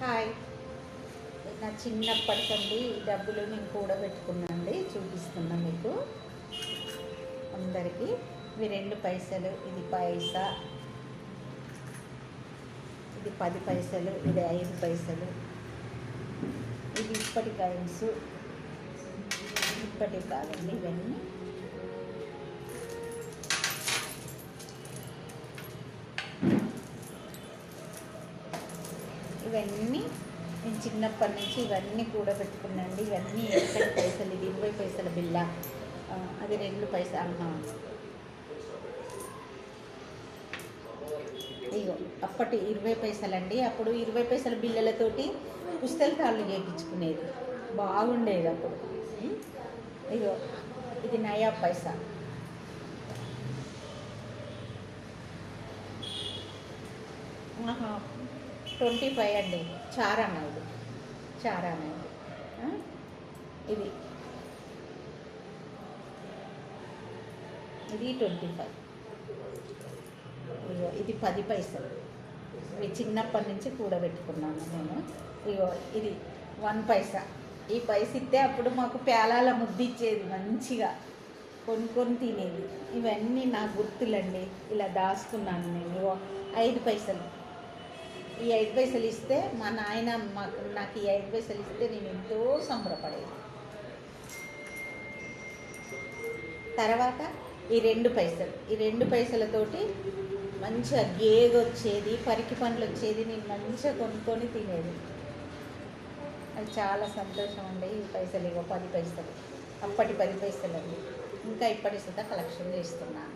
Hi, నా చిన్నప్పటి నుండి ఈ డబ్బులు నేను కూడబెట్టుకున్నాండి. చూపిస్తున్నా మీకు అందరికీ. ఇవి 2 పైసలు, ఇది పైసా, ఇది 10 పైసలు, ఇది 5 పైసలు, ఇది ఇప్పటి కాయిన్స్. ఇప్పటి కాదండి ఇవన్నీ. ఇవన్నీ నేను చిన్నప్పటి నుంచి ఇవన్నీ కూడబెట్టుకున్నాండి. ఇవన్నీ ఎక్కడి పైసలు. ఇది 20 పైసల బిల్ల, అది 2 పైసలు. ఇగో అప్పటి 20 పైసలండి. అప్పుడు 20 పైసల బిల్లలతోటి పుస్తల తాళ్ళు చేయించుకునేది, బాగుండేది అప్పుడు. ఇగో ఇది నయా పైసా. ఆహా, 25 అండి. చారానా ఇది, చారానా ఇది. ఇది ఇది 25. ఇగో ఇది 10 పైసలు. ఇవి చిన్నప్పటి నుంచి కూడబెట్టుకున్నాను నేను. ఇగో ఇది 1 పైసా. ఈ పైస ఇస్తే అప్పుడు మాకు పేలాల ముద్దిచ్చేది, మంచిగా కొనుక్కొని తినేది. ఇవన్నీ నా గుర్తులండి, ఇలా దాచుకున్నాను నేను. ఇగో 5 పైసలు. ఈ 5 పైసలు ఇస్తే మా నాయన నాకు ఈ 5 పైసలు ఇస్తే నేను ఎంతో సంబరపడేది. తర్వాత ఈ 2 పైసలు. ఈ 2 పైసలతోటి మంచిగా గేగ వచ్చేది, పరికి పండ్లు వచ్చేది. నేను మంచిగా కొనుక్కొని తినేది. అది చాలా సంతోషం అండి. ఈ పైసలు ఇగో 10 పైసలు, అప్పటి 10 పైసలు అండి. ఇంకా ఇప్పటి సుద్ధా కలెక్షన్ చేస్తున్నాను.